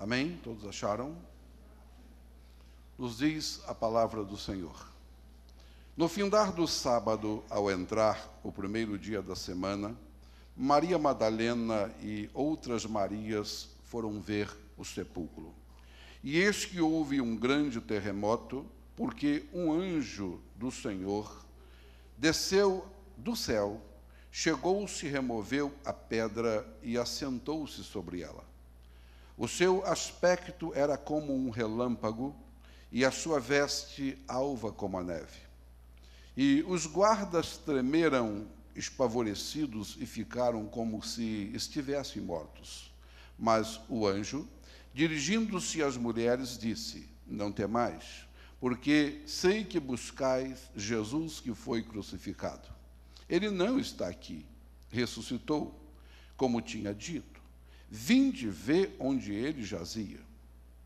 Amém? Todos acharam? Nos diz a palavra do Senhor. No findar do sábado, ao entrar o primeiro dia da semana, Maria Madalena e outras Marias foram ver o sepulcro. E eis que houve um grande terremoto, porque um anjo do Senhor desceu do céu, chegou-se, removeu a pedra e assentou-se sobre ela. O seu aspecto era como um relâmpago, e a sua veste alva como a neve. E os guardas tremeram, espavorecidos, e ficaram como se estivessem mortos. Mas o anjo, dirigindo-se às mulheres, disse: Não temais, porque sei que buscais Jesus que foi crucificado. Ele não está aqui, ressuscitou, como tinha dito. Vinde ver onde ele jazia.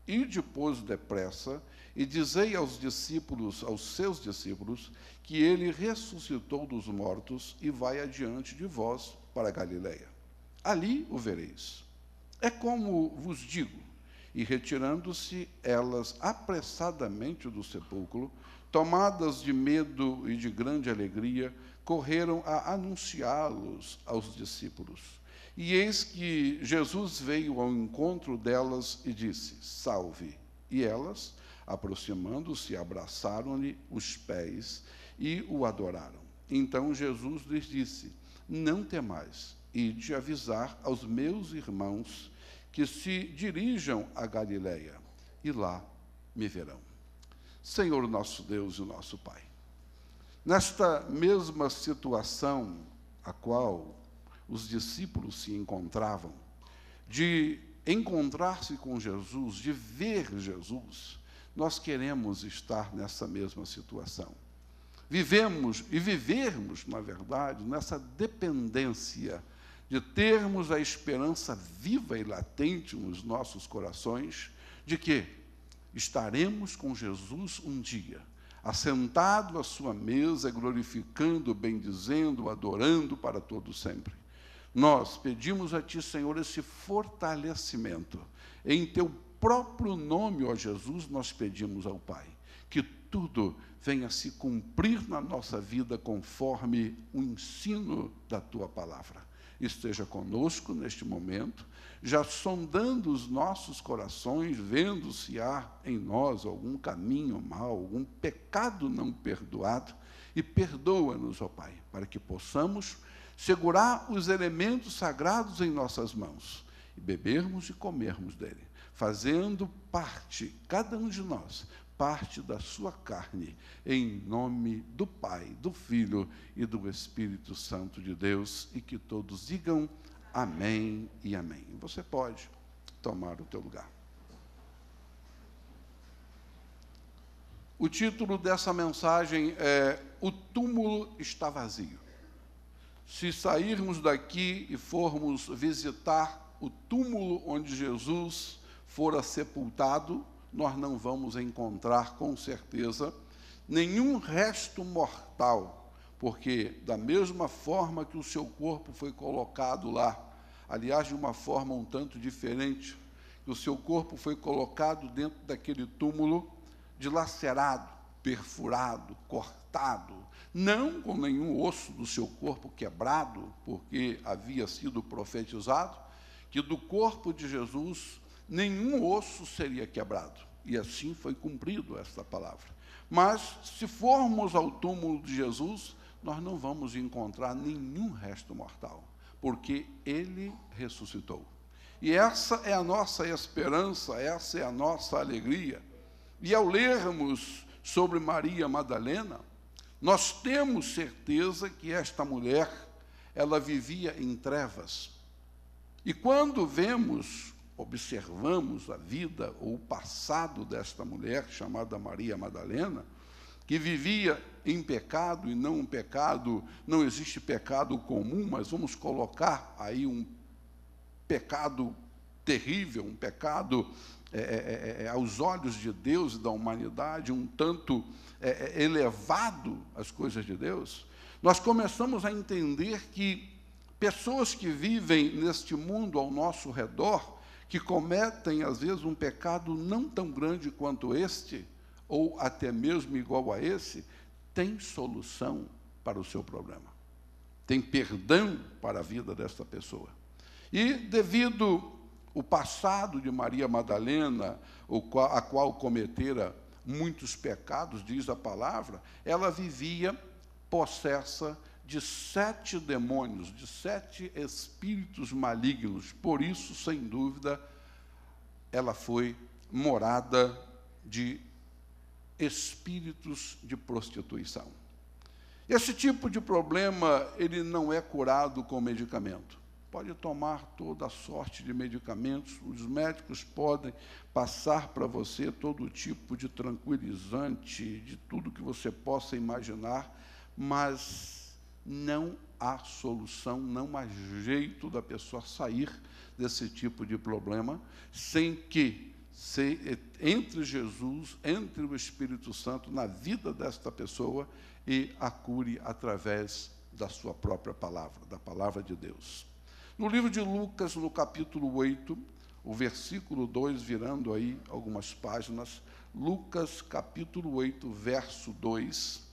Ide, pois, depressa, e dizei aos seus discípulos, que ele ressuscitou dos mortos e vai adiante de vós para a Galileia. Ali o vereis. É como vos digo. E retirando-se elas apressadamente do sepulcro, tomadas de medo e de grande alegria, correram a anunciá-los aos discípulos. E eis que Jesus veio ao encontro delas e disse: Salve! E elas, aproximando-se, abraçaram-lhe os pés e o adoraram. Então Jesus lhes disse: Não temais, ide avisar aos meus irmãos que se dirijam a Galileia, e lá me verão. Senhor nosso Deus e nosso Pai, nesta mesma situação a qual os discípulos se encontravam, de encontrar-se com Jesus, de ver Jesus, nós queremos estar nessa mesma situação. Vivemos e vivermos, na verdade, nessa dependência de termos a esperança viva e latente nos nossos corações de que estaremos com Jesus um dia, assentado à sua mesa, glorificando, bendizendo, adorando para todo sempre. Nós pedimos a Ti, Senhor, esse fortalecimento. Em Teu próprio nome, ó Jesus, nós pedimos ao Pai, que tudo venha se cumprir na nossa vida conforme o ensino da Tua palavra. Esteja conosco neste momento, já sondando os nossos corações, vendo se há em nós algum caminho mau, algum pecado não perdoado, e perdoa-nos, ó Pai, para que possamos segurar os elementos sagrados em nossas mãos e bebermos e comermos dele, fazendo parte, cada um de nós, parte da sua carne, em nome do Pai, do Filho e do Espírito Santo de Deus, e que todos digam amém e amém. Você pode tomar o teu lugar. O título dessa mensagem é: O túmulo está vazio. Se sairmos daqui e formos visitar o túmulo onde Jesus fora sepultado, nós não vamos encontrar, com certeza, nenhum resto mortal, porque da mesma forma que o seu corpo foi colocado lá, aliás, de uma forma um tanto diferente, que o seu corpo foi colocado dentro daquele túmulo, dilacerado, perfurado, cortado, não com nenhum osso do seu corpo quebrado, porque havia sido profetizado que do corpo de Jesus nenhum osso seria quebrado. E assim foi cumprido esta palavra. Mas, se formos ao túmulo de Jesus, nós não vamos encontrar nenhum resto mortal, porque ele ressuscitou. E essa é a nossa esperança, essa é a nossa alegria. E ao lermos sobre Maria Madalena, nós temos certeza que esta mulher, ela vivia em trevas. E quando observamos a vida ou o passado desta mulher, chamada Maria Madalena, que vivia em pecado, e não um pecado, não existe pecado comum, mas vamos colocar aí um pecado terrível, um pecado aos olhos de Deus e da humanidade, um tanto elevado às coisas de Deus, nós começamos a entender que pessoas que vivem neste mundo ao nosso redor, que cometem, às vezes, um pecado não tão grande quanto este, ou até mesmo igual a esse, tem solução para o seu problema. Tem perdão para a vida desta pessoa. E, devido ao passado de Maria Madalena, a qual cometera muitos pecados, diz a palavra, ela vivia possessa de 7 demônios, de 7 espíritos malignos. Por isso, sem dúvida, ela foi morada de espíritos de prostituição. Esse tipo de problema, ele não é curado com medicamento. Pode tomar toda a sorte de medicamentos, os médicos podem passar para você todo tipo de tranquilizante, de tudo que você possa imaginar, mas não há solução, não há jeito da pessoa sair desse tipo de problema sem que entre Jesus, entre o Espírito Santo na vida desta pessoa e a cure através da sua própria palavra, da palavra de Deus. No livro de Lucas, no capítulo 8, o versículo 2, virando aí algumas páginas, Lucas, capítulo 8, verso 2,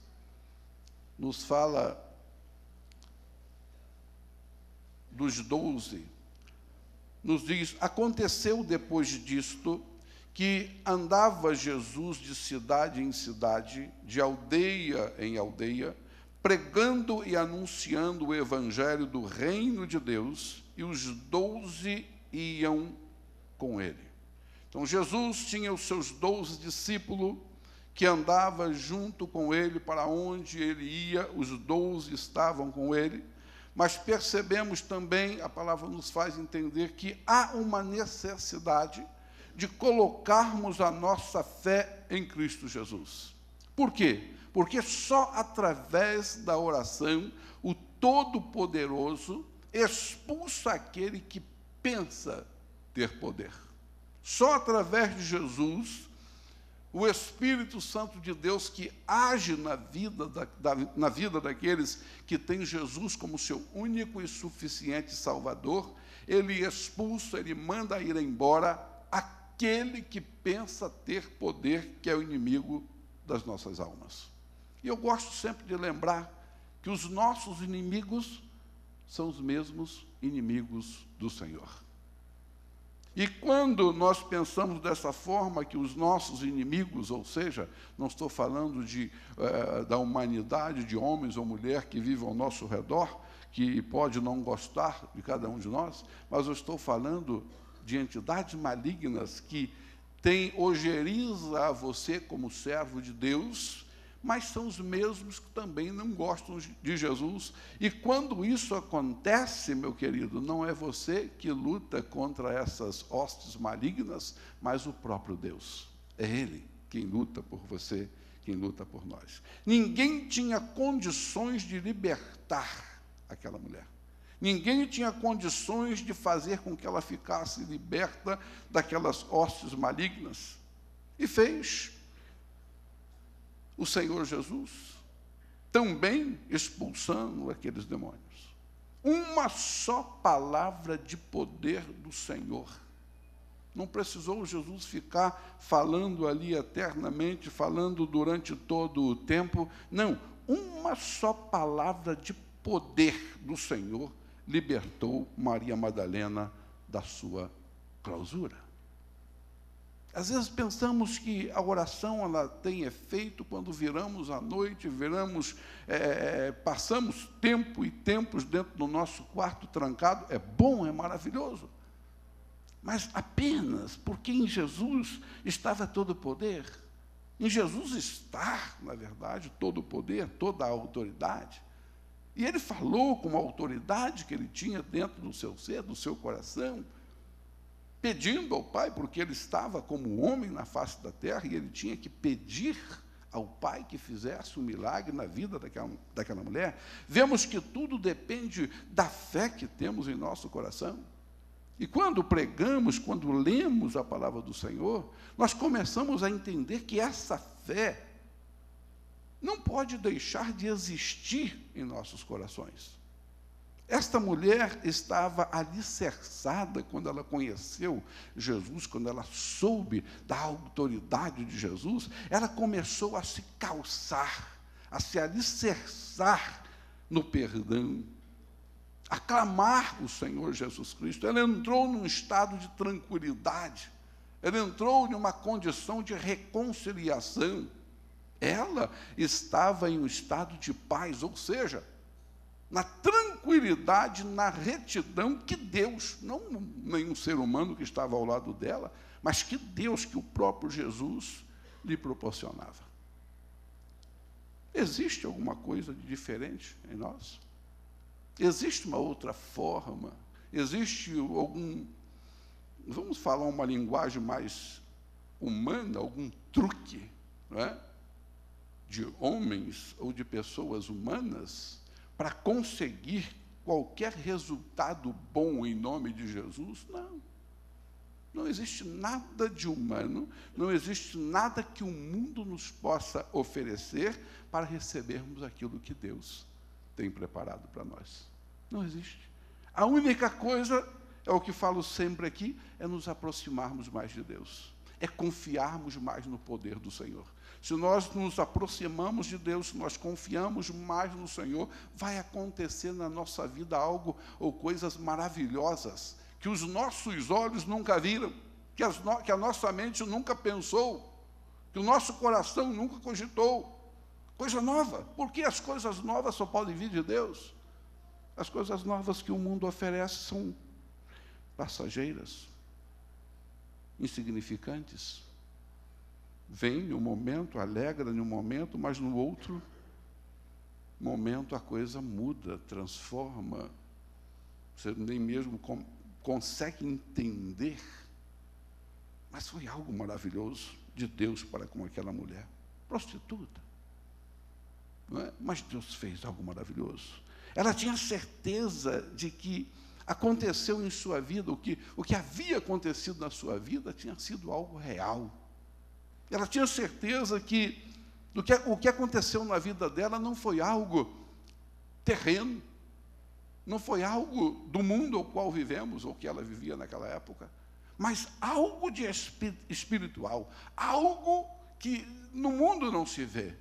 nos fala dos 12, nos diz: aconteceu depois disto, que andava Jesus de cidade em cidade, de aldeia em aldeia, pregando e anunciando o evangelho do reino de Deus, e os 12 iam com ele. Então, Jesus tinha os seus 12 discípulos, que andavam junto com ele para onde ele ia, os 12 estavam com ele, mas percebemos também, a palavra nos faz entender que há uma necessidade de colocarmos a nossa fé em Cristo Jesus. Por quê? Porque só através da oração o Todo-Poderoso expulsa aquele que pensa ter poder. Só através de Jesus, o Espírito Santo de Deus que age na vida daqueles que têm Jesus como seu único e suficiente Salvador, ele expulsa, ele manda ir embora aquele que pensa ter poder, que é o inimigo das nossas almas. E eu gosto sempre de lembrar que os nossos inimigos são os mesmos inimigos do Senhor. E quando nós pensamos dessa forma, que os nossos inimigos, ou seja, não estou falando da humanidade, de homens ou mulheres que vivem ao nosso redor, que pode não gostar de cada um de nós, mas eu estou falando de entidades malignas que têm ojeriza a você como servo de Deus, mas são os mesmos que também não gostam de Jesus. E quando isso acontece, meu querido, não é você que luta contra essas hostes malignas, mas o próprio Deus. É Ele quem luta por você, quem luta por nós. Ninguém tinha condições de libertar aquela mulher. Ninguém tinha condições de fazer com que ela ficasse liberta daquelas hostes malignas. E fez o Senhor Jesus, também expulsando aqueles demônios. Uma só palavra de poder do Senhor. Não precisou Jesus ficar falando ali eternamente, falando durante todo o tempo. Não, uma só palavra de poder do Senhor libertou Maria Madalena da sua clausura. Às vezes pensamos que a oração ela tem efeito quando viramos à noite, passamos tempo e tempos dentro do nosso quarto trancado. É bom, é maravilhoso. Mas apenas porque em Jesus estava todo o poder. Em Jesus está, na verdade, todo o poder, toda a autoridade. E ele falou com a autoridade que ele tinha dentro do seu ser, do seu coração, pedindo ao Pai, porque ele estava como homem na face da terra, e ele tinha que pedir ao Pai que fizesse um milagre na vida daquela mulher. Vemos que tudo depende da fé que temos em nosso coração. E quando pregamos, quando lemos a palavra do Senhor, nós começamos a entender que essa fé não pode deixar de existir em nossos corações. Esta mulher estava alicerçada quando ela conheceu Jesus, quando ela soube da autoridade de Jesus, ela começou a se calçar, a se alicerçar no perdão, a clamar o Senhor Jesus Cristo. Ela entrou num estado de tranquilidade, ela entrou em uma condição de reconciliação, ela estava em um estado de paz, ou seja, na tranquilidade, na retidão que Deus, não nenhum ser humano que estava ao lado dela, mas que Deus, que o próprio Jesus lhe proporcionava. Existe alguma coisa de diferente em nós? Existe uma outra forma? Existe algum, vamos falar uma linguagem mais humana, algum truque, não é? De homens ou de pessoas humanas para conseguir qualquer resultado bom em nome de Jesus? Não. Não existe nada de humano, não existe nada que o mundo nos possa oferecer para recebermos aquilo que Deus tem preparado para nós. Não existe. A única coisa, é o que falo sempre aqui, é nos aproximarmos mais de Deus. É confiarmos mais no poder do Senhor. Se nós nos aproximamos de Deus, se nós confiamos mais no Senhor, vai acontecer na nossa vida algo ou coisas maravilhosas que os nossos olhos nunca viram, que a nossa mente nunca pensou, que o nosso coração nunca cogitou. Coisa nova. Porque as coisas novas só podem vir de Deus. As coisas novas que o mundo oferece são passageiras, insignificantes. Vem um momento, alegra em um momento, mas no outro momento a coisa muda, transforma. Você nem mesmo consegue entender. Mas foi algo maravilhoso de Deus para com aquela mulher, prostituta. Não é? Mas Deus fez algo maravilhoso. Ela tinha certeza de que aconteceu em sua vida, o que havia acontecido na sua vida tinha sido algo real. Ela tinha certeza que o que aconteceu na vida dela não foi algo terreno, não foi algo do mundo ao qual vivemos, ou que ela vivia naquela época, mas algo de espiritual, algo que no mundo não se vê.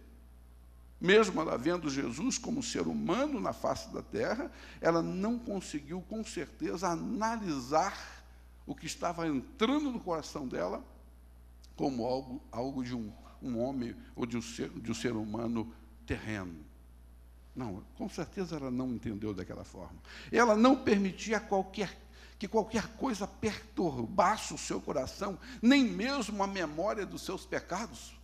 Mesmo ela vendo Jesus como ser humano na face da terra, ela não conseguiu, com certeza, analisar o que estava entrando no coração dela como algo de um homem ou de um ser humano terreno. Não, com certeza ela não entendeu daquela forma. Ela não permitia que qualquer coisa perturbasse o seu coração, nem mesmo a memória dos seus pecados.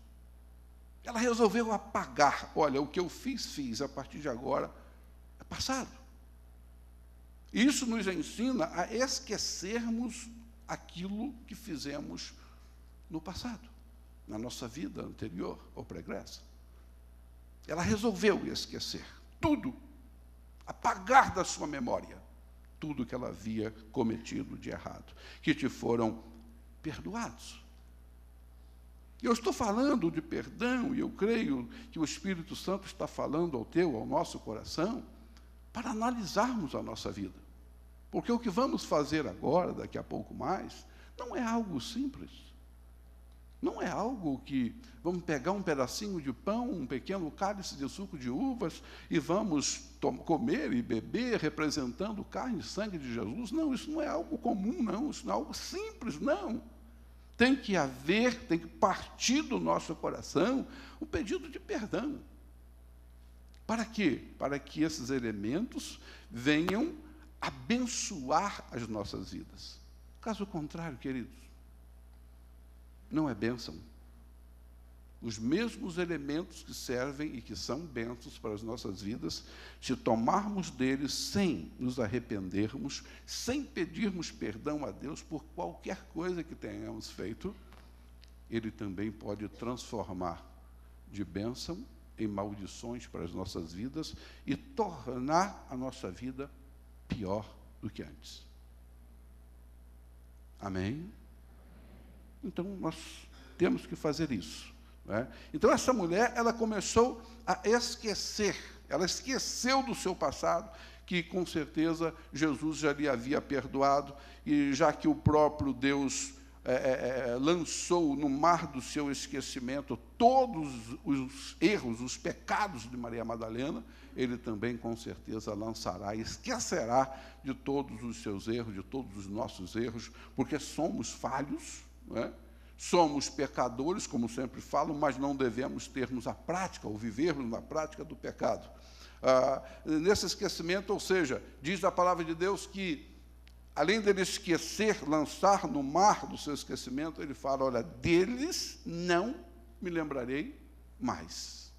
Ela resolveu apagar. Olha, o que eu fiz, a partir de agora, é passado. E isso nos ensina a esquecermos aquilo que fizemos no passado, na nossa vida anterior ou pregressa. Ela resolveu esquecer tudo, apagar da sua memória tudo que ela havia cometido de errado, que te foram perdoados. Eu estou falando de perdão, e eu creio que o Espírito Santo está falando ao nosso coração, para analisarmos a nossa vida. Porque o que vamos fazer agora, daqui a pouco mais, não é algo simples. Não é algo que vamos pegar um pedacinho de pão, um pequeno cálice de suco de uvas, e vamos comer e beber, representando carne e sangue de Jesus. Não, isso não é algo comum, não. Isso não é algo simples, não. Tem que partir do nosso coração o pedido de perdão. Para quê? Para que esses elementos venham abençoar as nossas vidas. Caso contrário, queridos, não é bênção. Os mesmos elementos que servem e que são bênçãos para as nossas vidas, se tomarmos deles sem nos arrependermos, sem pedirmos perdão a Deus por qualquer coisa que tenhamos feito, Ele também pode transformar de bênção em maldições para as nossas vidas e tornar a nossa vida pior do que antes. Amém? Então, nós temos que fazer isso. Não é? Então, essa mulher, ela começou a esquecer, ela esqueceu do seu passado, que, com certeza, Jesus já lhe havia perdoado, e já que o próprio Deus lançou no mar do seu esquecimento todos os erros, os pecados de Maria Madalena, ele também, com certeza, lançará e esquecerá de todos os seus erros, de todos os nossos erros, porque somos falhos, não é? Somos pecadores, como sempre falo, mas não devemos termos a prática, ou vivermos na prática do pecado. Nesse esquecimento, ou seja, diz a palavra de Deus que, além dele esquecer, lançar no mar do seu esquecimento, ele fala, olha, deles não me lembrarei mais.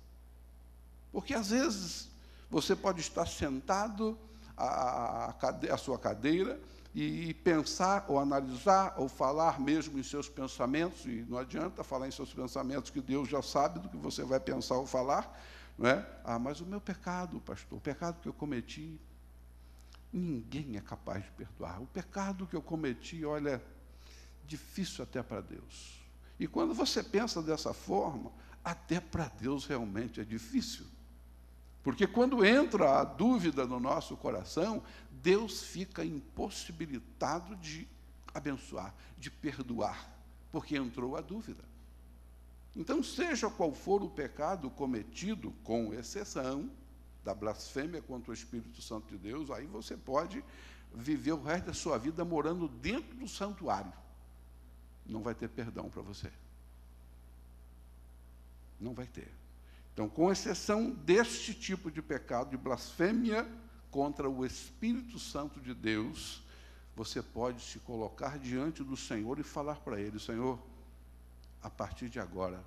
Porque, às vezes, você pode estar sentado à sua cadeira e pensar, ou analisar, ou falar mesmo em seus pensamentos, e não adianta falar em seus pensamentos, que Deus já sabe do que você vai pensar ou falar, não é? Mas o meu pecado, pastor, o pecado que eu cometi, ninguém é capaz de perdoar. O pecado que eu cometi, olha, difícil até para Deus. E quando você pensa dessa forma, até para Deus realmente é difícil. Porque quando entra a dúvida no nosso coração, Deus fica impossibilitado de abençoar, de perdoar, porque entrou a dúvida. Então, seja qual for o pecado cometido, com exceção da blasfêmia contra o Espírito Santo de Deus, aí você pode viver o resto da sua vida morando dentro do santuário. Não vai ter perdão para você. Não vai ter. Então, com exceção deste tipo de pecado, de blasfêmia contra o Espírito Santo de Deus, você pode se colocar diante do Senhor e falar para Ele, Senhor, a partir de agora,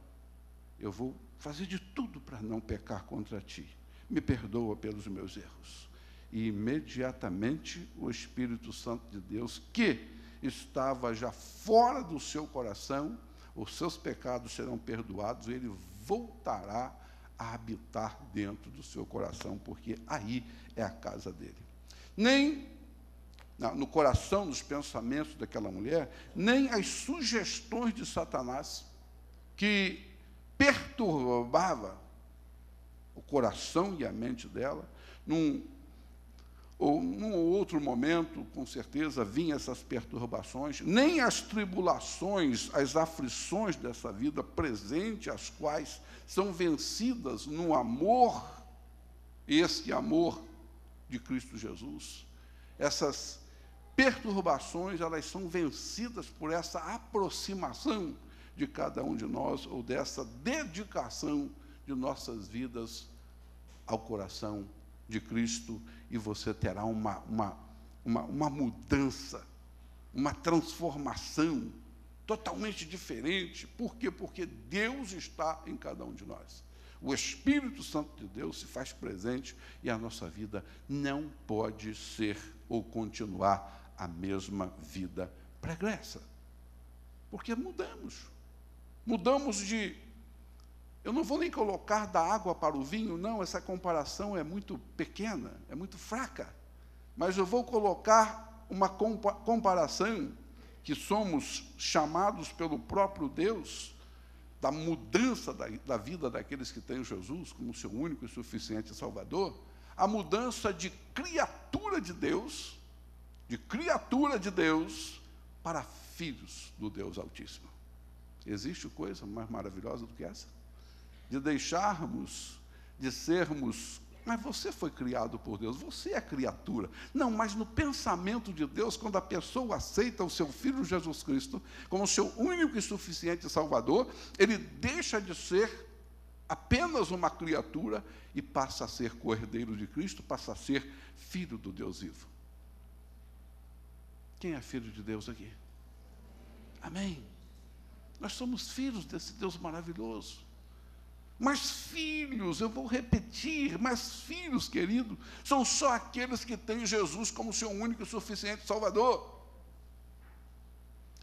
eu vou fazer de tudo para não pecar contra Ti. Me perdoa pelos meus erros. E imediatamente o Espírito Santo de Deus, que estava já fora do seu coração, os seus pecados serão perdoados, e ele voltará a habitar dentro do seu coração, porque aí é a casa dele. Nem no coração, nos pensamentos daquela mulher, nem as sugestões de Satanás, que perturbava o coração e a mente dela, num outro momento, com certeza, vinham essas perturbações, nem as tribulações, as aflições dessa vida presente, as quais são vencidas no amor, esse amor de Cristo Jesus. Essas perturbações, elas são vencidas por essa aproximação de cada um de nós, ou dessa dedicação de nossas vidas ao coração de Cristo, e você terá uma mudança, uma transformação totalmente diferente. Por quê? Porque Deus está em cada um de nós. O Espírito Santo de Deus se faz presente, e a nossa vida não pode ser ou continuar a mesma vida pregressa. Porque mudamos. Mudamos de... Eu não vou nem colocar da água para o vinho, não, essa comparação é muito pequena, é muito fraca. Mas eu vou colocar uma comparação que somos chamados pelo próprio Deus, da mudança da vida daqueles que têm Jesus como seu único e suficiente Salvador, a mudança de criatura de Deus para filhos do Deus Altíssimo. Existe coisa mais maravilhosa do que essa? De deixarmos de sermos... Mas você foi criado por Deus, você é criatura. Não, mas no pensamento de Deus, quando a pessoa aceita o seu Filho Jesus Cristo como seu único e suficiente Salvador, ele deixa de ser apenas uma criatura e passa a ser co-herdeiro de Cristo, passa a ser filho do Deus vivo. Quem é filho de Deus aqui? Amém? Nós somos filhos desse Deus maravilhoso. Mas filhos, eu vou repetir, mas filhos, querido, são só aqueles que têm Jesus como seu único e suficiente Salvador.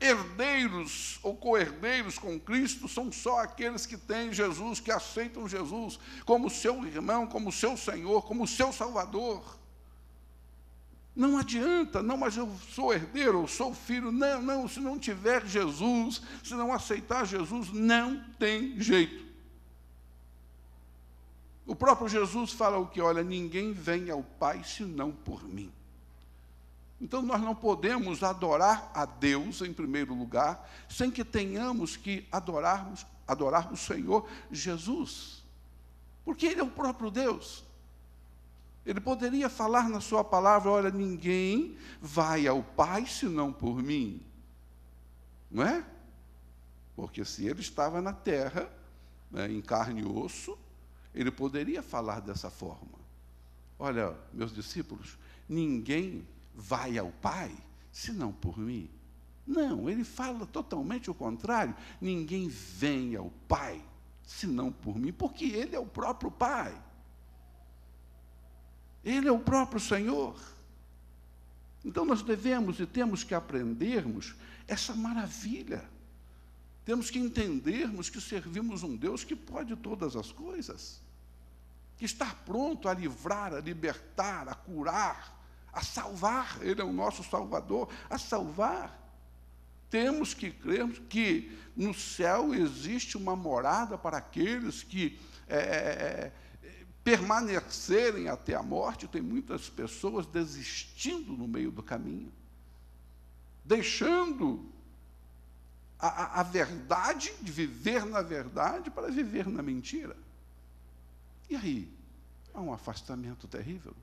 Herdeiros ou co-herdeiros com Cristo são só aqueles que têm Jesus, que aceitam Jesus como seu irmão, como seu Senhor, como seu Salvador. Não adianta, não, mas eu sou herdeiro, eu sou filho. Não, se não tiver Jesus, se não aceitar Jesus, não tem jeito. O próprio Jesus fala o que? Olha, ninguém vem ao Pai senão por mim. Então, nós não podemos adorar a Deus, em primeiro lugar, sem que tenhamos que adorar o Senhor Jesus. Porque Ele é o próprio Deus. Ele poderia falar na sua palavra, olha, ninguém vai ao Pai senão por mim. Não é? Porque se Ele estava na terra, né, em carne e osso, Ele poderia falar dessa forma. Olha, meus discípulos, ninguém vai ao Pai, senão por mim. Não, ele fala totalmente o contrário. Ninguém vem ao Pai, senão por mim, porque ele é o próprio Pai. Ele é o próprio Senhor. Então nós devemos e temos que aprendermos essa maravilha. Temos que entendermos que servimos um Deus que pode todas as coisas, que está pronto a livrar, a libertar, a curar, a salvar. Ele é o nosso Salvador, a salvar. Temos que crermos que no céu existe uma morada para aqueles que permanecerem até a morte. Tem muitas pessoas desistindo no meio do caminho, deixando a verdade, de viver na verdade, para viver na mentira. E aí? Há um afastamento terrível.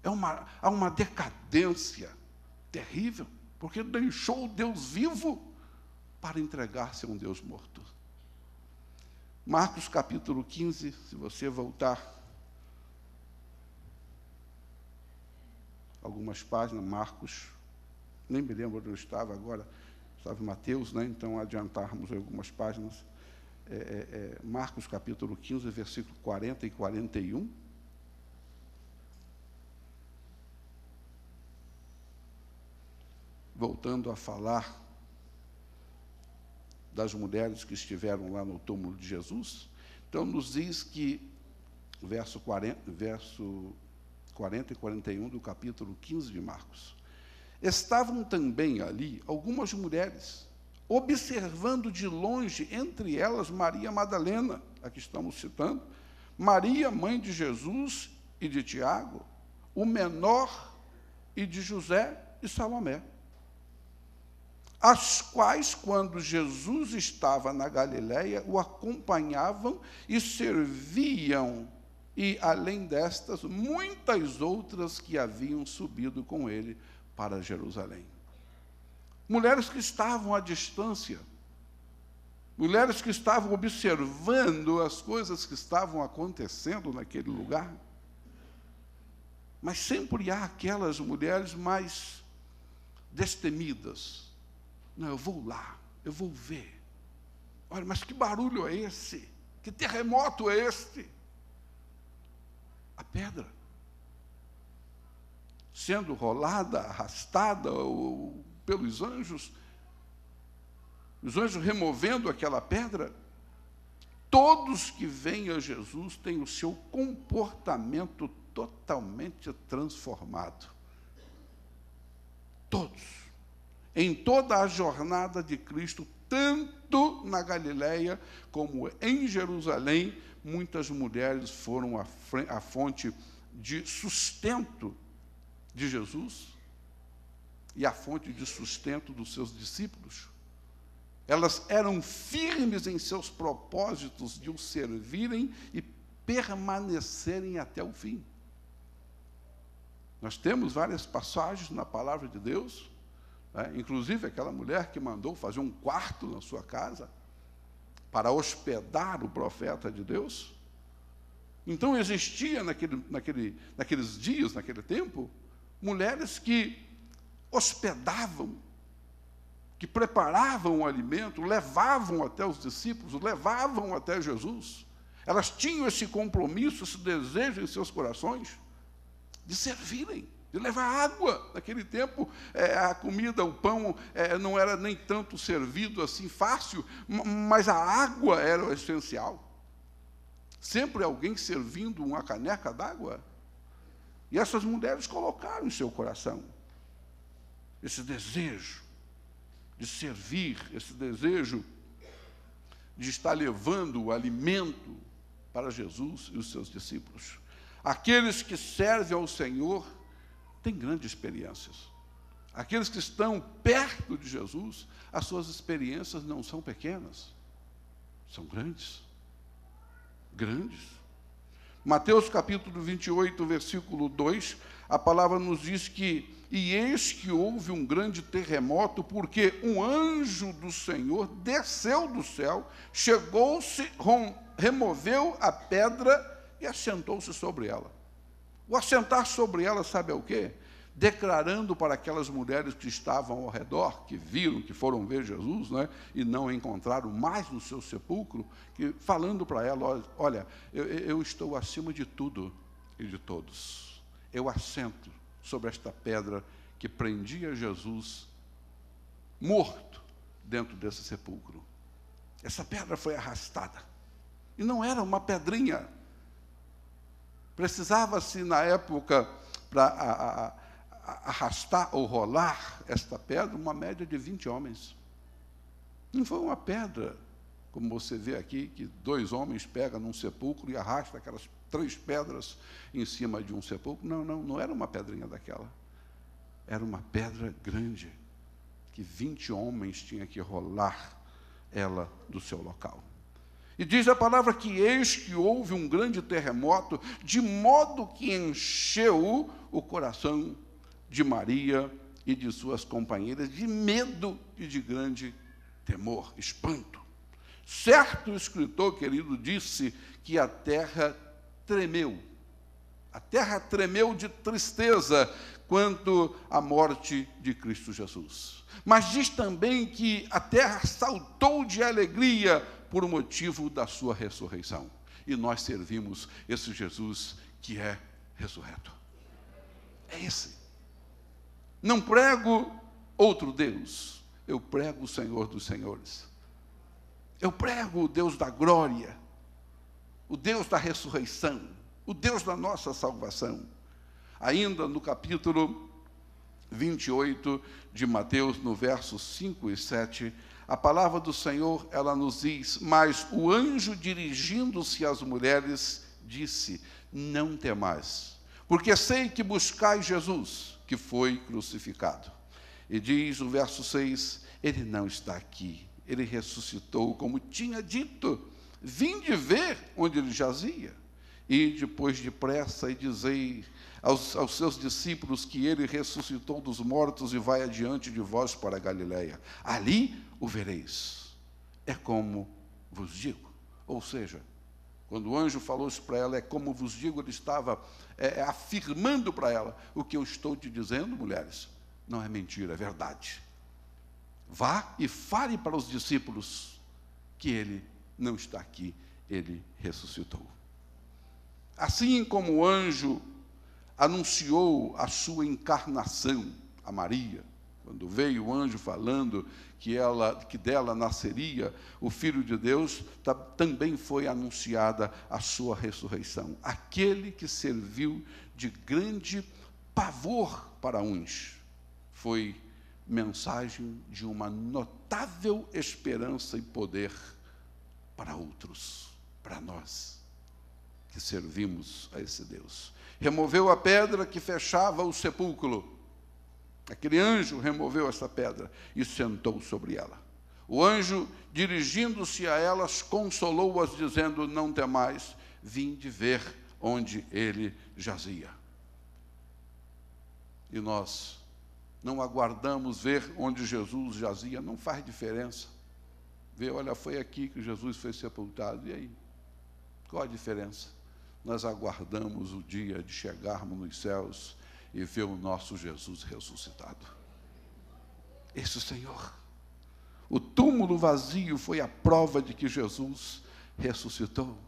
Há uma decadência terrível, porque deixou o Deus vivo para entregar-se a um Deus morto. Marcos capítulo 15, se você voltar algumas páginas, Marcos, nem me lembro onde eu estava agora, estava em Mateus, né? Então adiantarmos algumas páginas. Marcos capítulo 15, versículo 40 e 41. Voltando a falar das mulheres que estiveram lá no túmulo de Jesus, então nos diz que, verso 40 e 41 do capítulo 15 de Marcos, estavam também ali algumas mulheres, observando de longe, entre elas Maria Madalena, a que estamos citando, Maria, mãe de Jesus e de Tiago, o menor, e de José e Salomé, as quais, quando Jesus estava na Galileia, o acompanhavam e serviam, e, além destas, muitas outras que haviam subido com ele para Jerusalém. Mulheres que estavam à distância, mulheres que estavam observando as coisas que estavam acontecendo naquele lugar. Mas sempre há aquelas mulheres mais destemidas. Não, eu vou lá, eu vou ver. Olha, mas que barulho é esse? Que terremoto é este? A pedra sendo rolada, arrastada pelos anjos, os anjos removendo aquela pedra. Todos que vêm a Jesus têm o seu comportamento totalmente transformado. Todos. Em toda a jornada de Cristo, tanto na Galileia como em Jerusalém, muitas mulheres foram a fonte de sustento de Jesus e a fonte de sustento dos seus discípulos. Elas eram firmes em seus propósitos de o servirem e permanecerem até o fim. Nós temos várias passagens na palavra de Deus, inclusive aquela mulher que mandou fazer um quarto na sua casa para hospedar o profeta de Deus. Então existia naqueles dias, naquele tempo, mulheres que hospedavam, que preparavam o alimento, levavam até os discípulos, levavam até Jesus. Elas tinham esse compromisso, esse desejo em seus corações de servirem, de levar água. Naquele tempo, a comida, o pão, não era nem tanto servido assim fácil, mas a água era o essencial. Sempre alguém servindo uma caneca d'água. E essas mulheres colocaram em seu coração esse desejo de servir, esse desejo de estar levando o alimento para Jesus e os seus discípulos. Aqueles que servem ao Senhor têm grandes experiências. Aqueles que estão perto de Jesus, as suas experiências não são pequenas, são grandes. Grandes. Mateus capítulo 28, versículo 2, a palavra nos diz que: e eis que houve um grande terremoto, porque um anjo do Senhor desceu do céu, chegou-se, removeu a pedra e assentou-se sobre ela. O assentar sobre ela, sabe o quê? Declarando para aquelas mulheres que estavam ao redor, que viram, que foram ver Jesus, né, e não encontraram mais no seu sepulcro, que, falando para ela: olha, eu estou acima de tudo e de todos. Eu assento sobre esta pedra que prendia Jesus morto dentro desse sepulcro. Essa pedra foi arrastada. E não era uma pedrinha. Precisava-se, na época, para arrastar ou rolar esta pedra, uma média de 20 homens. Não foi uma pedra, como você vê aqui, que 2 homens pegam num sepulcro e arrastam aquelas 3 pedras em cima de um sepulcro. Não era uma pedrinha daquela. Era uma pedra grande, que 20 homens tinham que rolar ela do seu local. E diz a palavra que eis que houve um grande terremoto, de modo que encheu o coração de Maria e de suas companheiras de medo e de grande temor, espanto. Certo escritor querido disse que a terra tremeu. A terra tremeu de tristeza quanto à morte de Cristo Jesus. Mas diz também que a terra saltou de alegria por motivo da sua ressurreição. E nós servimos esse Jesus que é ressurreto. É esse. Não prego outro Deus, eu prego o Senhor dos Senhores. Eu prego o Deus da glória, o Deus da ressurreição, o Deus da nossa salvação. Ainda no capítulo 28 de Mateus, no versos 5 e 7, a palavra do Senhor, ela nos diz: mas o anjo, dirigindo-se às mulheres, disse: não temais, porque sei que buscais Jesus, que foi crucificado. E diz o verso 6, ele não está aqui, ele ressuscitou, como tinha dito. Vinde ver onde ele jazia. E depois depressa e dizei aos seus discípulos que ele ressuscitou dos mortos e vai adiante de vós para a Galileia. Ali o vereis. É como vos digo. Ou seja, quando o anjo falou isso para ela, é como vos digo, ele estava afirmando para ela: o que eu estou te dizendo, mulheres, não é mentira, é verdade. Vá e fale para os discípulos que ele não está aqui, ele ressuscitou. Assim como o anjo anunciou a sua encarnação a Maria, quando veio o anjo falando que dela nasceria o Filho de Deus, também foi anunciada a sua ressurreição. Aquele que serviu de grande pavor para uns, foi mensagem de uma notável esperança e poder para outros, para nós que servimos a esse Deus. Removeu a pedra que fechava o sepulcro. Aquele anjo removeu essa pedra e sentou sobre ela. O anjo, dirigindo-se a elas, consolou-as, dizendo: não temais, vinde ver onde ele jazia. E nós não aguardamos ver onde Jesus jazia, não faz diferença. Vê, olha, foi aqui que Jesus foi sepultado, e aí? Qual a diferença? Nós aguardamos o dia de chegarmos nos céus e ver o nosso Jesus ressuscitado. Esse é o Senhor. O túmulo vazio foi a prova de que Jesus ressuscitou.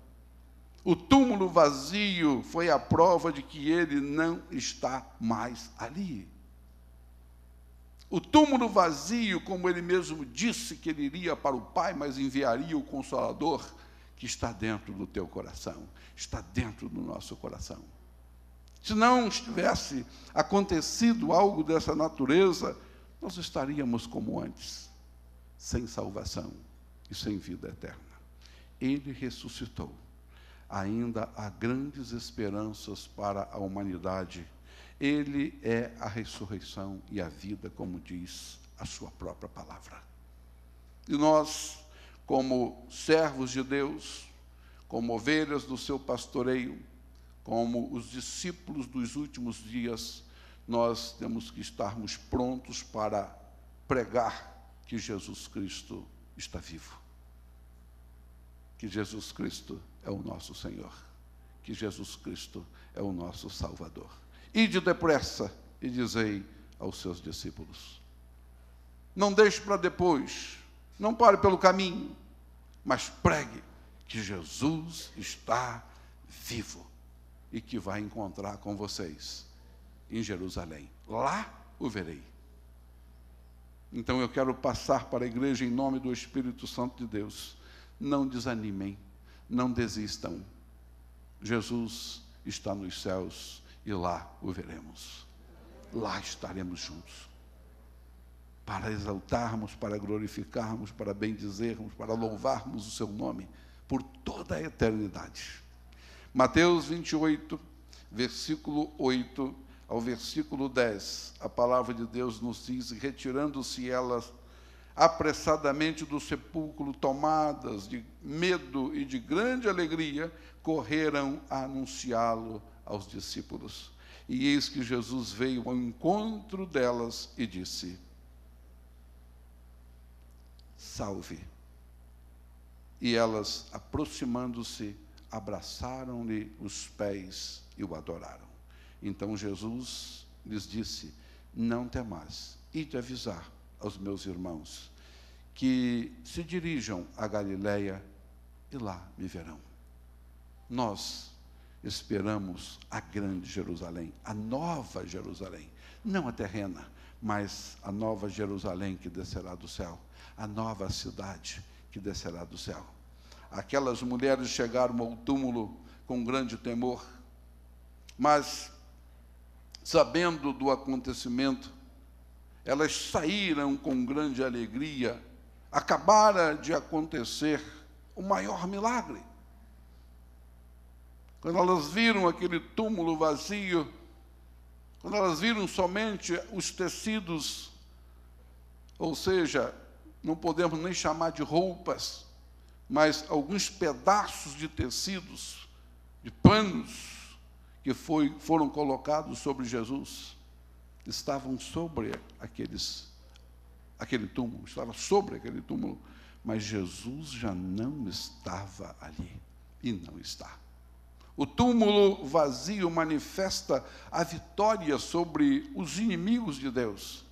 O túmulo vazio foi a prova de que ele não está mais ali. O túmulo vazio, como ele mesmo disse que ele iria para o Pai, mas enviaria o Consolador, que está dentro do teu coração, está dentro do nosso coração. Se não tivesse acontecido algo dessa natureza, nós estaríamos como antes, sem salvação e sem vida eterna. Ele ressuscitou. ainda há grandes esperanças para a humanidade. Ele é a ressurreição e a vida, como diz a sua própria palavra. E nós, como servos de Deus, como ovelhas do seu pastoreio, como os discípulos dos últimos dias, nós temos que estarmos prontos para pregar que Jesus Cristo está vivo. Que Jesus Cristo é o nosso Senhor. Que Jesus Cristo é o nosso Salvador. Ide depressa e dizei aos seus discípulos. Não deixe para depois, não pare pelo caminho, mas pregue que Jesus está vivo e que vai encontrar com vocês em Jerusalém. Lá o verei. Então eu quero passar para a igreja em nome do Espírito Santo de Deus. Não desanimem, não desistam. Jesus está nos céus e lá o veremos. Lá estaremos juntos. Para exaltarmos, para glorificarmos, para bendizermos, para louvarmos o seu nome por toda a eternidade. Mateus 28, versículo 8 ao versículo 10, a palavra de Deus nos diz: retirando-se elas apressadamente do sepulcro, tomadas de medo e de grande alegria, correram a anunciá-lo aos discípulos. E eis que Jesus veio ao encontro delas e disse: salve. E elas, aproximando-se, abraçaram-lhe os pés e o adoraram. Então Jesus lhes disse: não temais, ide avisar aos meus irmãos que se dirijam a Galiléia e lá me verão. Nós esperamos a grande Jerusalém, a nova Jerusalém, não a terrena, mas a nova Jerusalém que descerá do céu, a nova cidade que descerá do céu. Aquelas mulheres chegaram ao túmulo com grande temor, mas, sabendo do acontecimento, elas saíram com grande alegria. Acabara de acontecer o maior milagre. Quando elas viram aquele túmulo vazio, quando elas viram somente os tecidos, ou seja, não podemos nem chamar de roupas, mas alguns pedaços de tecidos, de panos, que foram colocados sobre Jesus, estavam sobre aquele túmulo, estava sobre aquele túmulo, mas Jesus já não estava ali, e não está. O túmulo vazio manifesta a vitória sobre os inimigos de Deus.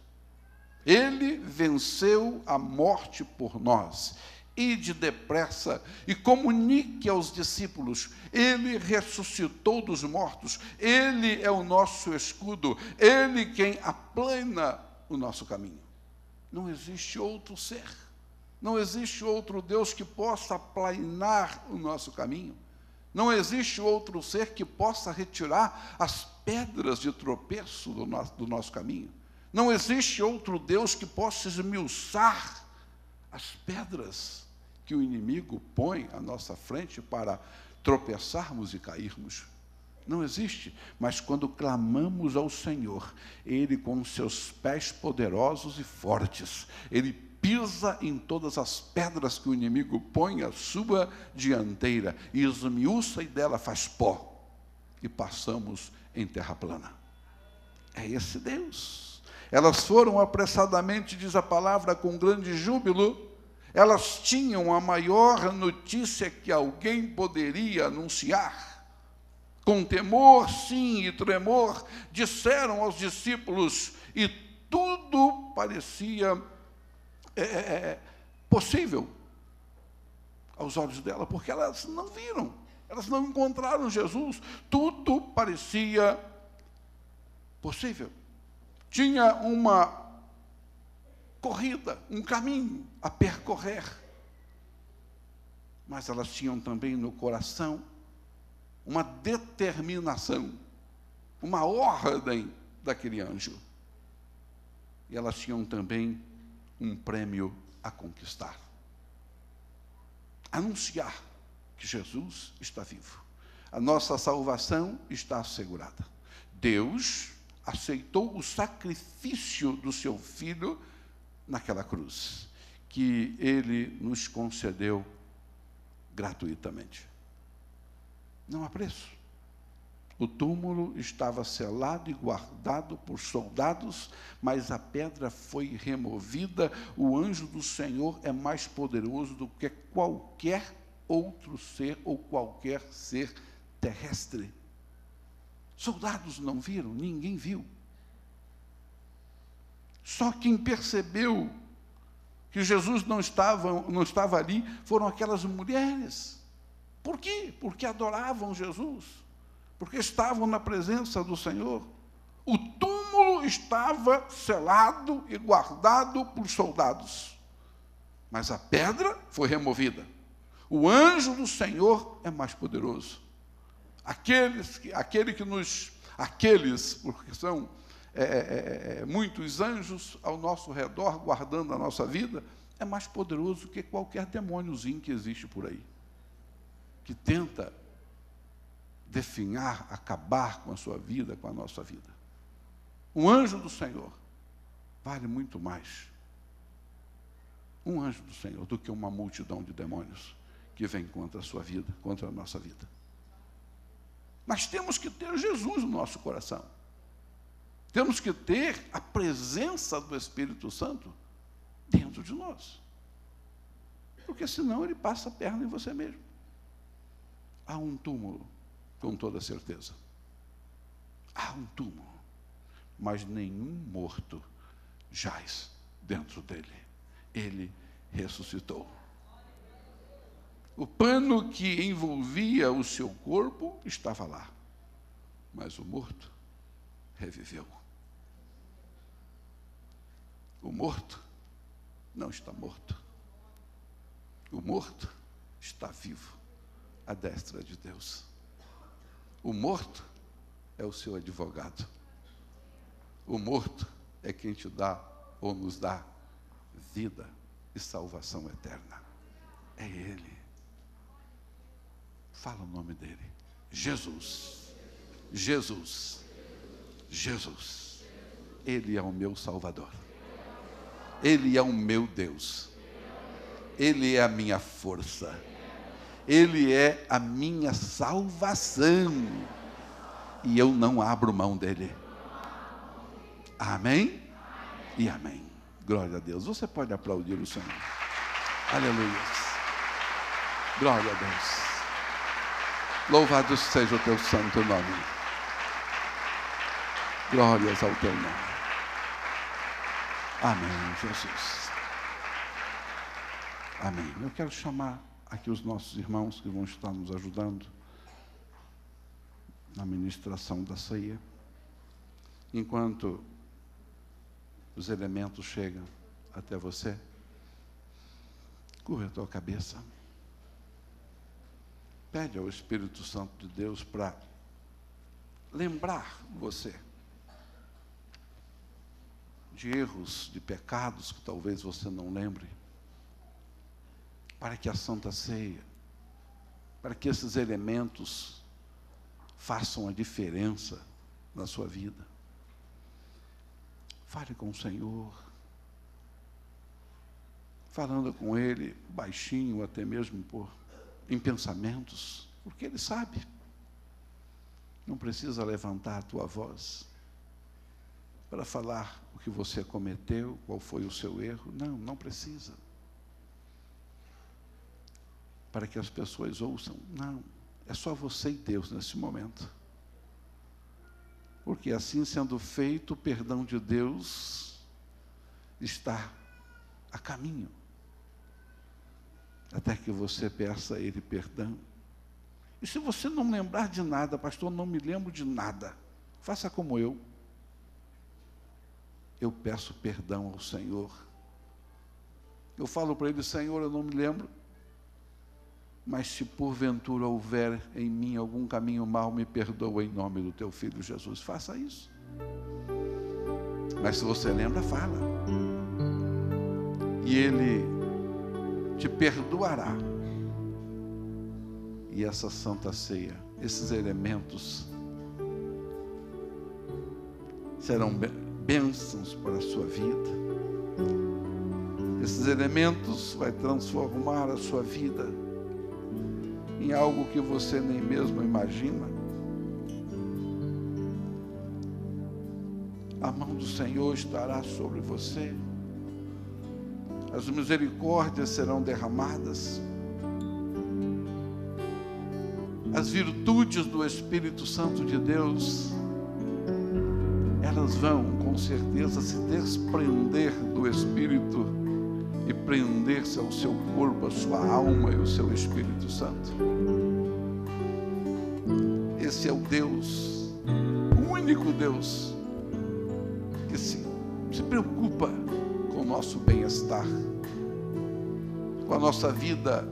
Ele venceu a morte por nós. Ide depressa e comunique aos discípulos: ele ressuscitou dos mortos, ele é o nosso escudo, ele quem aplana o nosso caminho. Não existe outro ser, não existe outro Deus que possa aplanar o nosso caminho, não existe outro ser que possa retirar as pedras de tropeço do nosso caminho, não existe outro Deus que possa esmiuçar as pedras que o inimigo põe à nossa frente para tropeçarmos e cairmos. Não existe, mas quando clamamos ao Senhor, Ele, com seus pés poderosos e fortes, Ele pisa em todas as pedras que o inimigo põe à sua dianteira, e esmiuça e dela faz pó, e passamos em terra plana. É esse Deus. Elas foram apressadamente, diz a palavra, com grande júbilo. Elas tinham a maior notícia que alguém poderia anunciar. Com temor, sim, e tremor, disseram aos discípulos, e tudo parecia possível aos olhos dela, porque elas não viram, elas não encontraram Jesus. Tudo parecia possível. Tinha uma corrida, um caminho a percorrer, mas elas tinham também no coração uma determinação, uma ordem daquele anjo, e elas tinham também um prêmio a conquistar: anunciar que Jesus está vivo. A nossa salvação está assegurada. Deus aceitou o sacrifício do seu Filho naquela cruz, que Ele nos concedeu gratuitamente. Não há preço. O túmulo estava selado e guardado por soldados, mas a pedra foi removida. O anjo do Senhor é mais poderoso do que qualquer outro ser ou qualquer ser terrestre. Soldados não viram, ninguém viu. Só quem percebeu que Jesus não estava ali foram aquelas mulheres. Por quê? Porque adoravam Jesus, porque estavam na presença do Senhor. O túmulo estava selado e guardado por soldados, mas a pedra foi removida. O anjo do Senhor é mais poderoso. Porque são muitos anjos ao nosso redor, guardando a nossa vida, é mais poderoso que qualquer demôniozinho que existe por aí, que tenta definhar, acabar com a sua vida, com a nossa vida. Um anjo do Senhor vale muito mais, um anjo do Senhor, do que uma multidão de demônios que vem contra a sua vida, contra a nossa vida. Mas temos que ter Jesus no nosso coração. Temos que ter a presença do Espírito Santo dentro de nós. Porque senão ele passa a perna em você mesmo. Há um túmulo, com toda certeza. Há um túmulo, mas nenhum morto jaz dentro dele. Ele ressuscitou. O pano que envolvia o seu corpo estava lá, mas o morto reviveu. O morto não está morto. O morto está vivo, à destra de Deus. O morto é o seu advogado. O morto é quem te dá ou nos dá vida e salvação eterna. É Ele. Fala o nome dele. Jesus. Jesus. Jesus. Ele é o meu Salvador. Ele é o meu Deus. Ele é a minha força. Ele é a minha salvação. E eu não abro mão dele. Amém? E amém. Glória a Deus. Você pode aplaudir o Senhor. Aleluia. Glória a Deus. Louvado seja o teu santo nome. Glórias ao teu nome. Amém, Jesus. Amém. Eu quero chamar aqui os nossos irmãos que vão estar nos ajudando na ministração da ceia. Enquanto os elementos chegam até você, curva a tua cabeça. Pede ao Espírito Santo de Deus para lembrar você de erros, de pecados que talvez você não lembre, para que a Santa Ceia, para que esses elementos façam a diferença na sua vida. Fale com o Senhor, falando com Ele baixinho, até mesmo em pensamentos, porque Ele sabe. Não precisa levantar a tua voz para falar o que você cometeu, qual foi o seu erro. Não, não precisa. Para que as pessoas ouçam. Não, é só você e Deus nesse momento. Porque assim sendo feito, o perdão de Deus está a caminho. Até que você peça a Ele perdão. E se você não lembrar de nada, pastor, não me lembro de nada, faça como eu. Eu peço perdão ao Senhor. Eu falo para Ele, Senhor, eu não me lembro, mas se porventura houver em mim algum caminho mau, me perdoa em nome do Teu Filho Jesus. Faça isso. Mas se você lembra, fala. E Ele te perdoará. E essa Santa Ceia esses elementos serão bênçãos para a sua vida. Esses elementos vai transformar a sua vida em algo que você nem mesmo imagina. A mão do Senhor estará sobre você. As misericórdias serão derramadas. As virtudes do Espírito Santo de Deus, elas vão com certeza se desprender do Espírito e prender-se ao seu corpo, à sua alma e ao seu Espírito Santo. Esse é o Deus, o único Deus que se preocupa com o nosso bem-estar, com a nossa vida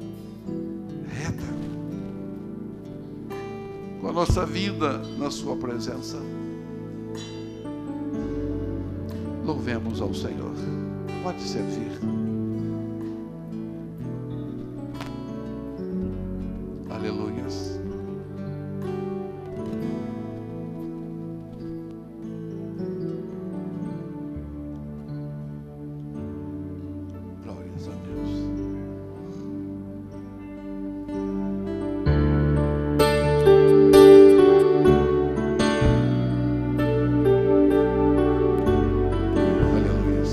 reta, com a nossa vida na sua presença. Louvemos ao Senhor. Pode servir. Aleluias. Glórias a Deus. Aleluias.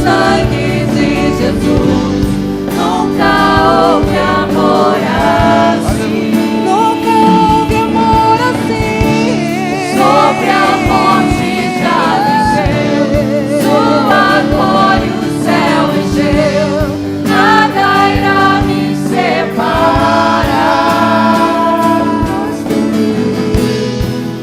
sangue de Jesus. Nunca houve amor assim. Nunca houve amor assim. Sobre a morte já venceu. Sua glória o céu encheu. Nada irá me separar.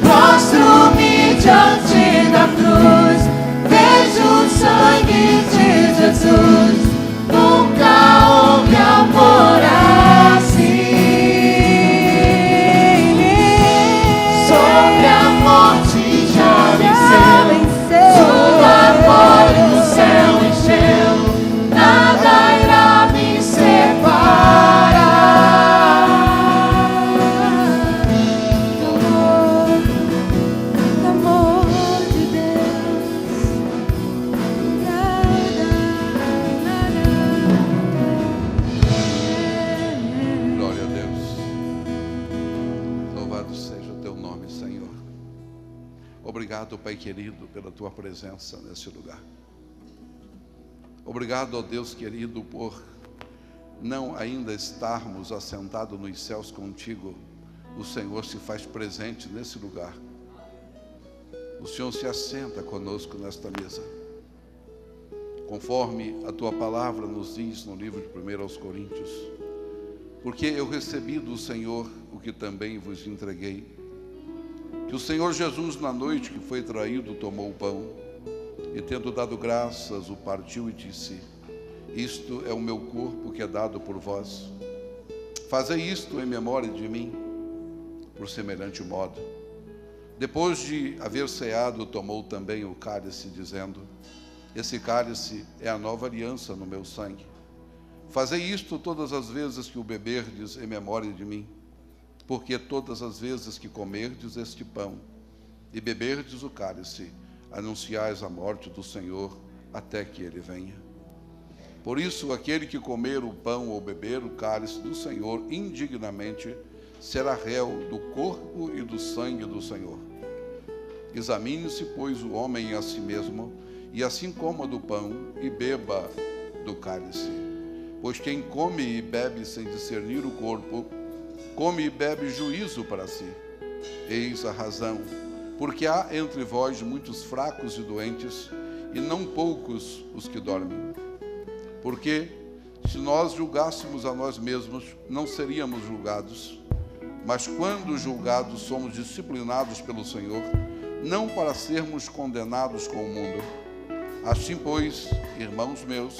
Prostro-me diante da cruz. Vejo o sangue de Jesus. Nunca houve amor assim. Sobre a morte já venceu. Sua glória o céu encheu. Nada irá me separar. Do amor de Deus. Glória a Deus. Louvado seja o teu nome, Senhor. Obrigado, Pai querido, pela tua presença nesse lugar. Obrigado, ó Deus querido, por não ainda estarmos assentados nos céus contigo. O Senhor se faz presente nesse lugar. O Senhor se assenta conosco nesta mesa. Conforme a tua palavra nos diz no livro de 1 aos Coríntios. Porque eu recebi do Senhor o que também vos entreguei. Que o Senhor Jesus, na noite que foi traído, tomou o pão e, tendo dado graças, o partiu e disse: isto é o meu corpo que é dado por vós. Fazei isto em memória de mim. Por semelhante modo, depois de haver ceado, tomou também o cálice, dizendo: esse cálice é a nova aliança no meu sangue. Fazei isto todas as vezes que o beberdes em memória de mim. Porque todas as vezes que comerdes este pão e beberdes o cálice, anunciais a morte do Senhor até que ele venha. Por isso, aquele que comer o pão ou beber o cálice do Senhor indignamente, será réu do corpo e do sangue do Senhor. Examine-se, pois, o homem a si mesmo, e assim coma do pão e beba do cálice. Pois quem come e bebe sem discernir o corpo, come e bebe juízo para si. Eis a razão, porque há entre vós muitos fracos e doentes, e não poucos os que dormem. Porque, se nós julgássemos a nós mesmos, não seríamos julgados. Mas quando julgados, somos disciplinados pelo Senhor, não para sermos condenados com o mundo. Assim, pois, irmãos meus,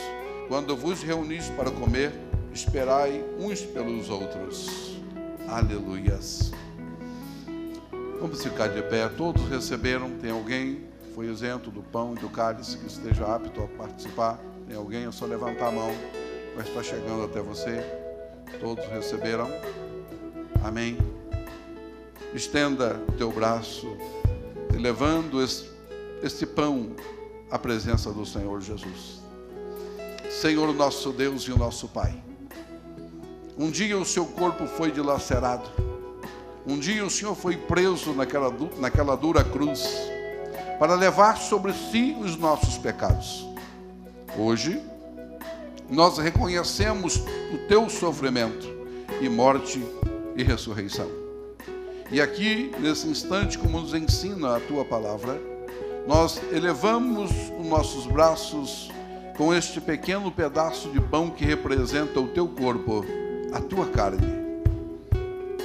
quando vos reunis para comer, esperai uns pelos outros. Aleluias. Vamos ficar de pé. Todos receberam? Tem alguém que foi isento do pão e do cálice que esteja apto a participar? Tem alguém? É só levantar a mão. Vai estar chegando até você. Todos receberam? Amém. Estenda o teu braço, levando este pão à presença do Senhor Jesus. Senhor, nosso Deus e o nosso Pai, um dia o seu corpo foi dilacerado, um dia o Senhor foi preso naquela dura cruz, para levar sobre si os nossos pecados. Hoje, nós reconhecemos o teu sofrimento e morte e ressurreição. E aqui, nesse instante, como nos ensina a tua palavra, nós elevamos os nossos braços com este pequeno pedaço de pão que representa o teu corpo, a tua carne.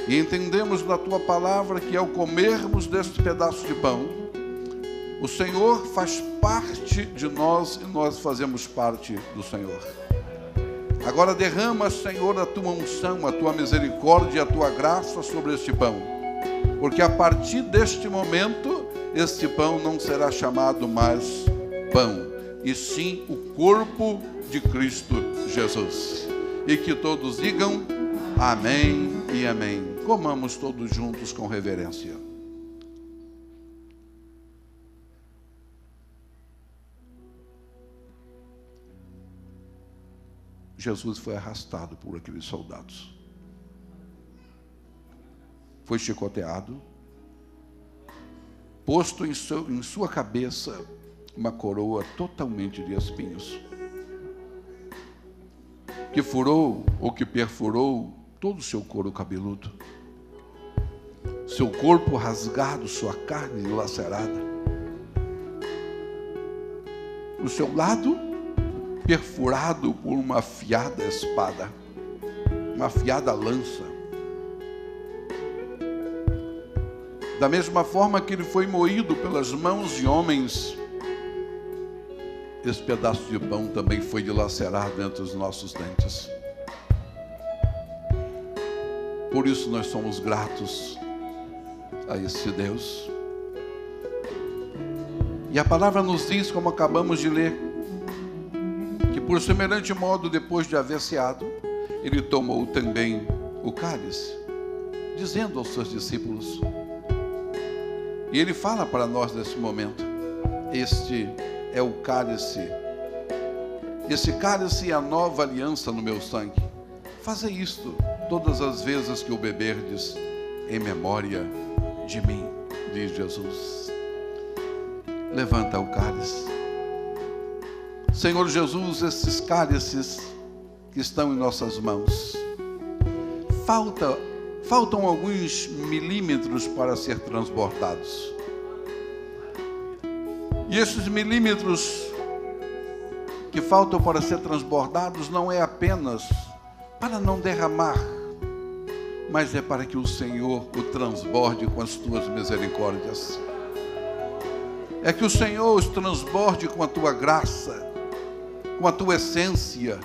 E entendemos na tua palavra que ao comermos deste pedaço de pão, o Senhor faz parte de nós e nós fazemos parte do Senhor. Agora derrama, Senhor, a tua unção, a tua misericórdia e a tua graça sobre este pão. Porque a partir deste momento, este pão não será chamado mais pão, e sim o corpo de Cristo Jesus. E que todos digam amém e amém. Comamos todos juntos com reverência. Jesus foi arrastado por aqueles soldados. Foi chicoteado, posto em sua cabeça uma coroa totalmente de espinhos, que furou ou que perfurou todo o seu couro cabeludo, seu corpo rasgado, sua carne dilacerada, o seu lado perfurado por uma afiada espada, uma afiada lança. Da mesma forma que ele foi moído pelas mãos de homens, esse pedaço de pão também foi dilacerado entre os nossos dentes. Por isso nós somos gratos a esse Deus. E a palavra nos diz, como acabamos de ler, que por semelhante modo, depois de haver ceado, ele tomou também o cálice, dizendo aos seus discípulos, e ele fala para nós nesse momento, este é o cálice, esse cálice é a nova aliança no meu sangue. Fazei isto todas as vezes que o beberdes, em memória de mim, diz Jesus. Levanta o cálice. Senhor Jesus, esses cálices que estão em nossas mãos, faltam alguns milímetros para ser transbordados. E esses milímetros que faltam para ser transbordados não é apenas para não derramar, mas é para que o Senhor o transborde com as tuas misericórdias. É que o Senhor os transborde com a tua graça, com a tua essência,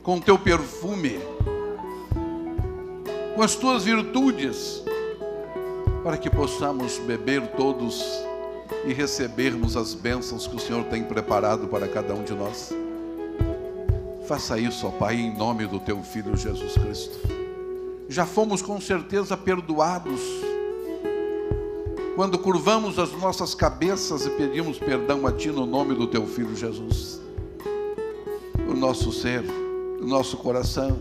com o teu perfume, com as tuas virtudes, para que possamos beber todos e recebermos as bênçãos que o Senhor tem preparado para cada um de nós. Faça isso, ó Pai, em nome do teu Filho Jesus Cristo. Já fomos com certeza perdoados quando curvamos as nossas cabeças e pedimos perdão a Ti no nome do teu Filho Jesus. O nosso ser, o nosso coração,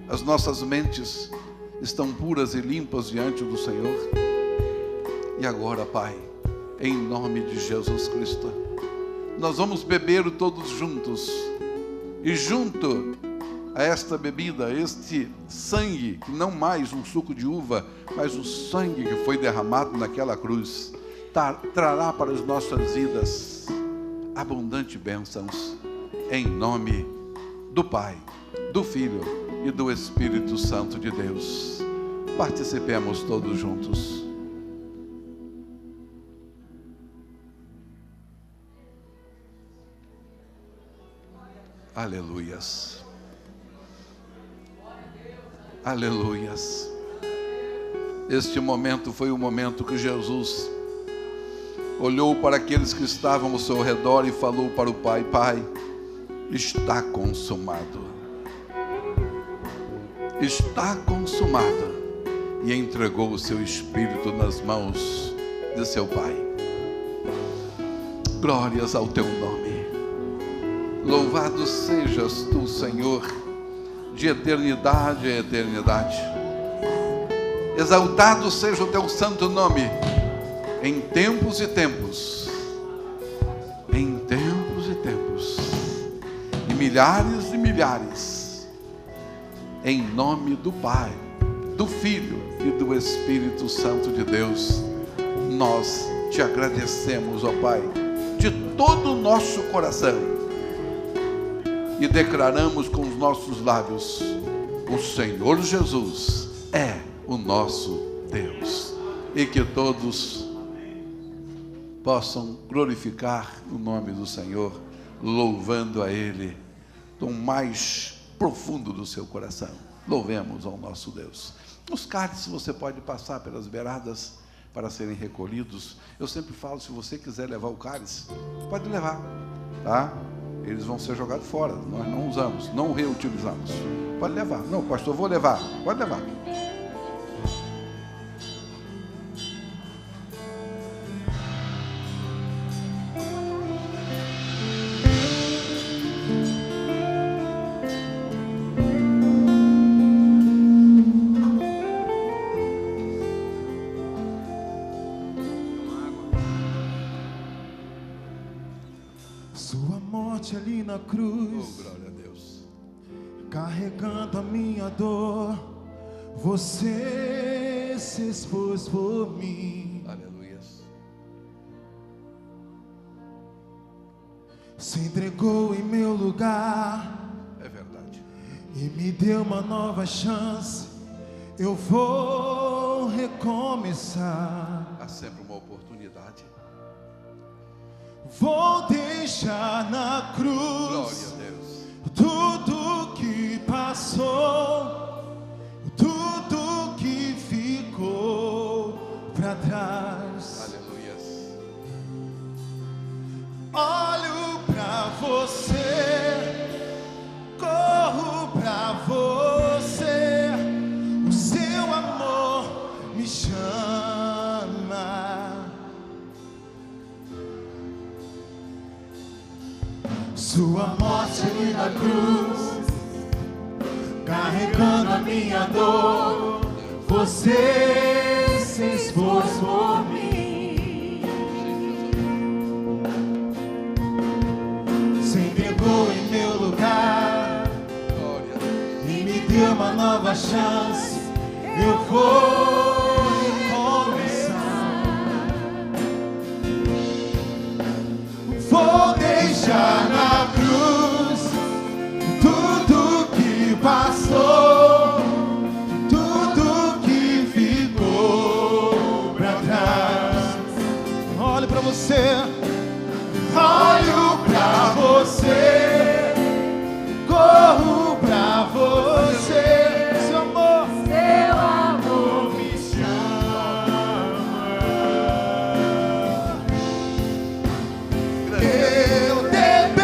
as nossas mentes estão puras e limpas diante do Senhor. E agora, Pai, em nome de Jesus Cristo, nós vamos beber todos juntos, e junto a esta bebida, este sangue, não mais um suco de uva, mas o sangue que foi derramado naquela cruz, trará para as nossas vidas abundantes bênçãos, em nome do Pai, do Filho e do Espírito Santo de Deus. Participemos todos juntos. Aleluias. Aleluias. Este momento foi o momento que Jesus olhou para aqueles que estavam ao seu redor e falou para o Pai: Pai, está consumado. Está consumado. E entregou o seu espírito nas mãos de seu Pai. Glórias ao teu nome. Louvado sejas tu, Senhor, de eternidade a eternidade. Exaltado seja o teu santo nome, em tempos e tempos. Em tempos e tempos. E milhares e milhares. Em nome do Pai, do Filho e do Espírito Santo de Deus, nós te agradecemos, ó Pai, de todo o nosso coração. E declaramos com os nossos lábios: o Senhor Jesus é o nosso Deus. E que todos possam glorificar o nome do Senhor, louvando a Ele do mais profundo do seu coração. Louvemos ao nosso Deus. Os cálices você pode passar pelas beiradas para serem recolhidos. Eu sempre falo, se você quiser levar o cálice, pode levar, tá? Eles vão ser jogados fora, nós não usamos, não reutilizamos. Pode levar. Não, pastor, vou levar. Pode levar. morte ali na Oh, cruz, glória a Deus. carregando a minha dor, você se expôs por mim. Aleluia. Se entregou em meu lugar É verdade. e me deu uma nova chance. Eu vou recomeçar. Há sempre uma oportunidade. Vou deixar na Glória cruz a Deus. tudo que passou, tudo que ficou pra trás. Aleluia. Olho pra você, corro pra você, o seu amor me chama. Sua morte ali na cruz, carregando a minha dor, você se expôs por mim. Se entregou em meu lugar Glória a Deus. e me deu uma nova chance. Eu vou recomeçar. Vou deixar na cruz tudo que passou, tudo que ficou pra trás. Olho pra você, olho pra você, corro pra você, seu amor me chama. Eu dependo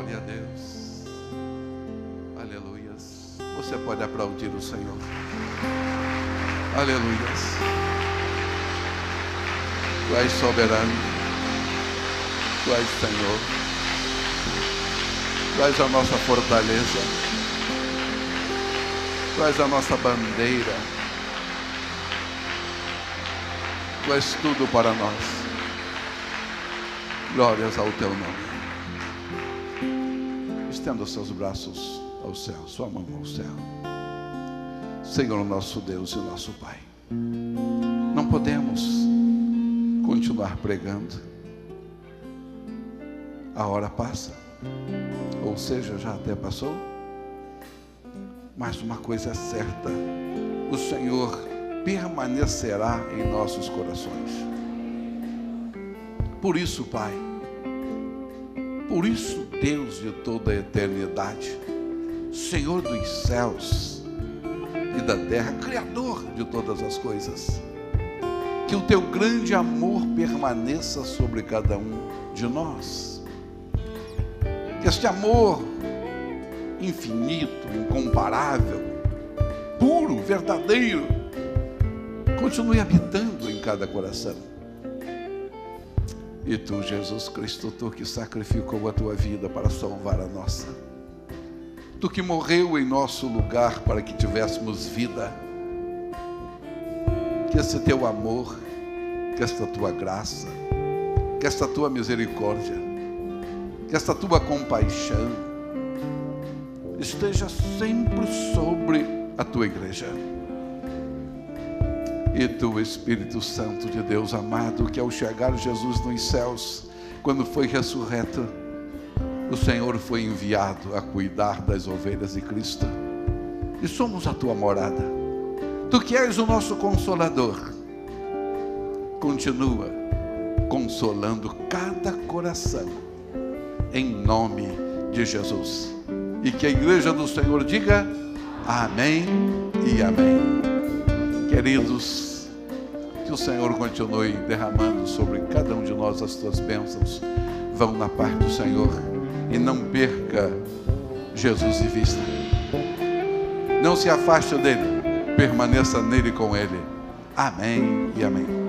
Glória a Deus. Aleluias. Você pode aplaudir o Senhor. Aleluias. Tu és soberano. Tu és Senhor. Tu és a nossa fortaleza. Tu és a nossa bandeira. Tu és tudo para nós. Glórias ao teu nome. Estenda os seus braços ao céu, sua mão ao céu. Senhor, nosso Deus e nosso Pai, não podemos continuar pregando. A hora passa, ou seja, já até passou. Mas uma coisa é certa: o Senhor permanecerá em nossos corações. Por isso, Pai, por isso, Deus de toda a eternidade, Senhor dos céus e da terra, Criador de todas as coisas, que o teu grande amor permaneça sobre cada um de nós. Que este amor infinito, incomparável, puro, verdadeiro, continue habitando em cada coração. E tu, Jesus Cristo, tu que sacrificou a tua vida para salvar a nossa, tu que morreu em nosso lugar para que tivéssemos vida, que esse teu amor, que esta tua graça, que esta tua misericórdia, que esta tua compaixão esteja sempre sobre a tua igreja. E tu, Espírito Santo de Deus amado, que ao chegar Jesus nos céus, quando foi ressurreto, o Senhor foi enviado a cuidar das ovelhas de Cristo. E somos a tua morada. Tu que és o nosso consolador, continua consolando cada coração, em nome de Jesus. E que a igreja do Senhor diga amém e amém. Queridos, que o Senhor continue derramando sobre cada um de nós as tuas bênçãos. Vão na paz do Senhor e não perca Jesus de vista. Não se afaste dele, permaneça nele com ele. Amém e amém.